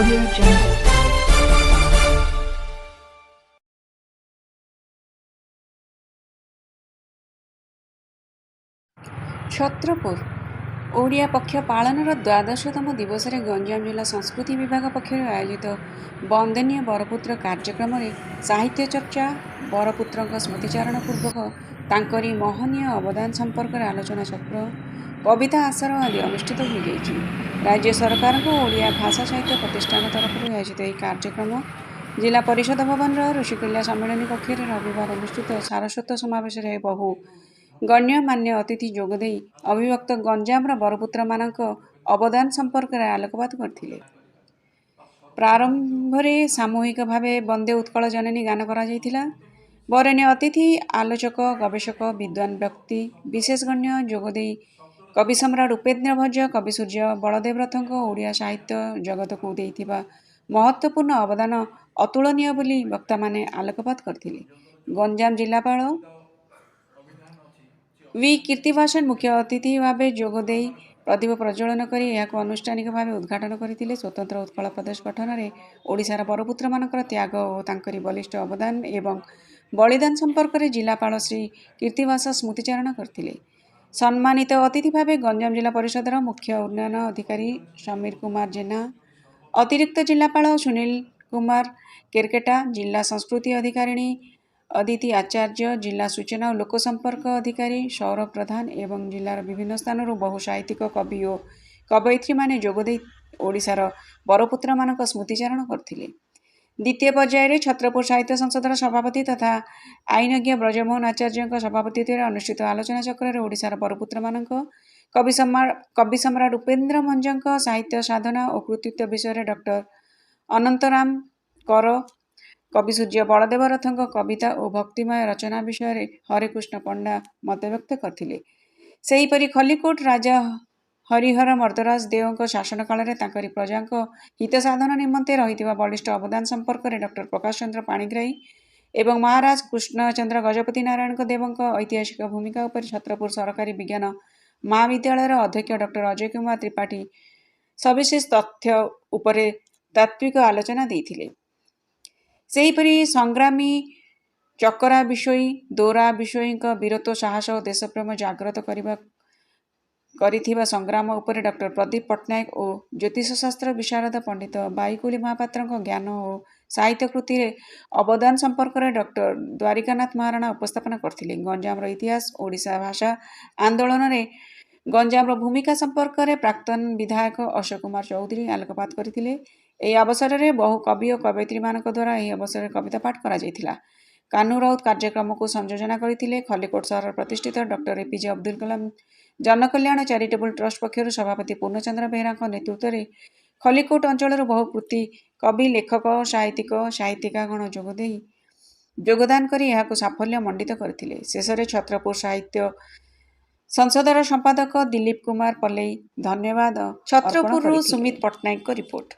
Audio Jungle. Chhatrapur Odia ପକ୍ଷ ପାଳନର ଦ୍ୱାଦଶତମ ଦିବସରେ ଗଞ୍ଜାମ ଜିଲ୍ଲା ସଂସ୍କୃତି ବିଭାଗ ପକ୍ଷରୁ ଆୟୋଜିତ ବନ୍ଦନୀୟ ବରପୁତ୍ର କାର୍ଯ୍ୟକ୍ରମରେ ସାହିତ୍ୟ ଚର୍ଚ୍ଚା, ବରପୁତ୍ରଙ୍କ ସ୍ମୃତିଚାରଣ ପୂର୍ବକ ତାଙ୍କରି ମହନୀୟ ଅବଦାନ ସମ୍ପର୍କରେ ଆଲୋଚନା ଚକ୍ର, କବିତା ଆସର ଆଦି ଅନୁଷ୍ଠିତ ହୋଇଯାଇଛି। ରାଜ୍ୟ ସରକାରଙ୍କ ଓଡ଼ିଆ ଭାଷା ସାହିତ୍ୟ ପ୍ରତିଷ୍ଠାନ ତରଫରୁ ଆୟୋଜିତ ଏହି କାର୍ଯ୍ୟକ୍ରମ ଜିଲ୍ଲା ପରିଷଦ ଭବନର ଋଷିକୁଲ୍ୟା ସମ୍ମିଳନୀ କକ୍ଷରେ ରବିବାର ଅନୁଷ୍ଠିତ ସାରସ୍ୱତ ସମାବେଶରେ ବହୁ ଗଣ୍ୟମାନ୍ୟ ଅତିଥି ଯୋଗଦେଇ ଅବିଭକ୍ତ ଗଞ୍ଜାମର ବରପୁତ୍ରମାନଙ୍କ ଅବଦାନ ସମ୍ପର୍କରେ ଆଲୋକପାତ କରିଥିଲେ। ପ୍ରାରମ୍ଭରେ ସାମୂହିକ ଭାବେ ବନ୍ଦେ ଉତ୍କଳ ଜନନୀ ଗାନ କରାଯାଇଥିଲା। ବରେଣ୍ୟ ଅତିଥି, ଆଲୋଚକ, ଗବେଷକ, ବିଦ୍ୱାନ ବ୍ୟକ୍ତି ବିଶେଷଗଣ୍ୟ ଯୋଗଦେଇ କବି ସମ୍ରାଟ ଉପେନ୍ଦ୍ର ଭଞ୍ଜ, କବି ସୂର୍ଯ୍ୟ ବଳଦେବ ରଥଙ୍କ ଓଡ଼ିଆ ସାହିତ୍ୟ ଜଗତକୁ ଦେଇଥିବା ମହତ୍ତ୍ୱପୂର୍ଣ୍ଣ ଅବଦାନ ଅତୁଳନୀୟ ବୋଲି ବକ୍ତାମାନେ ଆଲୋକପାତ କରିଥିଲେ। ଗଞ୍ଜାମ ଜିଲ୍ଲାପାଳ ଭି କୀର୍ତ୍ତିଭାସନ ମୁଖ୍ୟ ଅତିଥି ଭାବେ ଯୋଗଦେଇ ପ୍ରଦୀପ ପ୍ରଜ୍ୱଳନ କରି ଏହାକୁ ଆନୁଷ୍ଠାନିକ ଭାବେ ଉଦ୍ଘାଟନ କରିଥିଲେ। ସ୍ୱତନ୍ତ୍ର ଉତ୍କଳ ପ୍ରଦେଶ ଗଠନରେ ଓଡ଼ିଶାର ବରପୁତ୍ରମାନଙ୍କର ତ୍ୟାଗ ଓ ତାଙ୍କରି ବଳିଷ୍ଠ ଅବଦାନ ଏବଂ ବଳିଦାନ ସମ୍ପର୍କରେ ଜିଲ୍ଲାପାଳ ଶ୍ରୀ କୀର୍ତ୍ତିଭାସ ସ୍ମୃତିଚାରଣ କରିଥିଲେ। ସମ୍ମାନିତ ଅତିଥି ଭାବେ ଗଞ୍ଜାମ ଜିଲ୍ଲା ପରିଷଦର ମୁଖ୍ୟ ଉନ୍ନୟନ ଅଧିକାରୀ ସମୀର କୁମାର ଜେନା, ଅତିରିକ୍ତ ଜିଲ୍ଲାପାଳ ସୁନୀଲ କୁମାର କେରକେଟା, ଜିଲ୍ଲା ସଂସ୍କୃତି ଅଧିକାରିଣୀ ଅଦିତି ଆଚାର୍ଯ୍ୟ, ଜିଲ୍ଲା ସୂଚନା ଓ ଲୋକସମ୍ପର୍କ ଅଧିକାରୀ ସୌରଭ ପ୍ରଧାନ ଏବଂ ଜିଲ୍ଲାର ବିଭିନ୍ନ ସ୍ଥାନରୁ ବହୁ ସାହିତ୍ୟିକ, କବି ଓ କବୟିତ୍ରୀମାନେ ଯୋଗଦେଇ ଓଡ଼ିଶାର ବରପୁତ୍ରମାନଙ୍କ ସ୍ମୃତିଚାରଣ କରିଥିଲେ। ଦ୍ୱିତୀୟ ପର୍ଯ୍ୟାୟରେ ଛତ୍ରପୁର ସାହିତ୍ୟ ସଂସଦର ସଭାପତି ତଥା ଆଇନଜ୍ଞ ବ୍ରଜମୋହନ ଆଚାର୍ଯ୍ୟଙ୍କ ସଭାପତିତ୍ୱରେ ଅନୁଷ୍ଠିତ ଆଲୋଚନା ଚକ୍ରରେ ଓଡ଼ିଶାର ବରପୁତ୍ରମାନଙ୍କ କବି ସମ୍ରାଟ ଉପେନ୍ଦ୍ର ଭଞ୍ଜଙ୍କ ସାହିତ୍ୟ ସାଧନା ଓ କୃତିତ୍ୱ ବିଷୟରେ ଡକ୍ଟର ଅନନ୍ତରାମ କର, କବି ସୂର୍ଯ୍ୟ ବଳଦେବ ରଥଙ୍କ କବିତା ଓ ଭକ୍ତିମୟ ରଚନା ବିଷୟରେ ହରେକୃଷ୍ଣ ପଣ୍ଡା ମତବ୍ୟକ୍ତ କରିଥିଲେ। ସେହିପରି ଖଲିକୋଟ ରାଜା ହରିହର ମର୍ଦ୍ଦରାଜ ଦେଓଙ୍କ ଶାସନ କାଳରେ ତାଙ୍କରି ପ୍ରଜାଙ୍କ ହିତ ସାଧନ ନିମନ୍ତେ ରହିଥିବା ବଳିଷ୍ଠ ଅବଦାନ ସମ୍ପର୍କରେ ଡକ୍ଟର ପ୍ରକାଶ ଚନ୍ଦ୍ର ପାଣିଗ୍ରାହୀ ଏବଂ ମହାରାଜ କୃଷ୍ଣଚନ୍ଦ୍ର ଗଜପତି ନାରାୟଣ ଦେବଙ୍କ ଐତିହାସିକ ଭୂମିକା ଉପରେ ଛତ୍ରପୁର ସରକାରୀ ବିଜ୍ଞାନ ମହାବିଦ୍ୟାଳୟର ଅଧ୍ୟକ୍ଷ ଡକ୍ଟର ଅଜୟ କୁମାର ତ୍ରିପାଠୀ ସବିଶେଷ ତଥ୍ୟ ଉପରେ ତାତ୍ତ୍ୱିକ ଆଲୋଚନା ଦେଇଥିଲେ। ସେହିପରି ସଂଗ୍ରାମୀ ଚକରା ବିଷୋୟୀ, ଦୋରା ବିଷୋୟୀଙ୍କ ବୀରତ୍ୱ, ସାହସ ଓ ଦେଶପ୍ରେମ ଜାଗ୍ରତ କରିଥିବା ସଂଗ୍ରାମ ଉପରେ ଡକ୍ଟର ପ୍ରଦୀପ ପଟ୍ଟନାୟକ ଓ ଜ୍ୟୋତିଷଶାସ୍ତ୍ର ବିଶାରଦ ପଣ୍ଡିତ ବାଇକୁଳି ମହାପାତ୍ରଙ୍କ ଜ୍ଞାନ ଓ ସାହିତ୍ୟ କୃତିରେ ଅବଦାନ ସମ୍ପର୍କରେ ଡକ୍ଟର ଦ୍ୱାରିକାନାଥ ମହାରଣା ଉପସ୍ଥାପନ କରିଥିଲେ। ଗଞ୍ଜାମର ଇତିହାସ, ଓଡ଼ିଶା ଭାଷା ଆନ୍ଦୋଳନରେ ଗଞ୍ଜାମର ଭୂମିକା ସମ୍ପର୍କରେ ପ୍ରାକ୍ତନ ବିଧାୟକ ଅଶୋକ କୁମାର ଚୌଧୁରୀ ଆଲୋକପାତ କରିଥିଲେ। ଏହି ଅବସରରେ ବହୁ କବି ଓ କବୟିତ୍ରୀମାନଙ୍କ ଦ୍ୱାରା ଏହି ଅବସରରେ କବିତା ପାଠ କରାଯାଇଥିଲା। କାହ୍ନୁ ରାଉତ କାର୍ଯ୍ୟକ୍ରମକୁ ସଂଯୋଜନା କରିଥିଲେ। ଖଲିକୋଟ ସହରର ପ୍ରତିଷ୍ଠିତ ଡକ୍ଟର ଏପିଜେ ଅବଦୁଲ କଲାମ ଜନକଲ୍ୟାଣ ଚାରିଟେବୁଲ ଟ୍ରଷ୍ଟ ପକ୍ଷରୁ ସଭାପତି ପୂର୍ଣ୍ଣଚନ୍ଦ୍ର ବେହେରାଙ୍କ ନେତୃତ୍ୱରେ ଖଲିକୋଟ ଅଞ୍ଚଳରୁ ବହୁ କୃତି କବି, ଲେଖକ, ସାହିତ୍ୟିକ, ସାହିତ୍ୟିକାଗଣ ଯୋଗଦାନ କରି ଏହାକୁ ସାଫଲ୍ୟ ମଣ୍ଡିତ କରିଥିଲେ। ଶେଷରେ ଛତ୍ରପୁର ସାହିତ୍ୟ ସଂସଦର ସମ୍ପାଦକ ଦିଲ୍ଲୀପ କୁମାର ପଲେଇ ଧନ୍ୟବାଦ ଛତ୍ରପୁରରୁ ସୁମିତ ପଟ୍ଟନାୟକଙ୍କ ରିପୋର୍ଟ।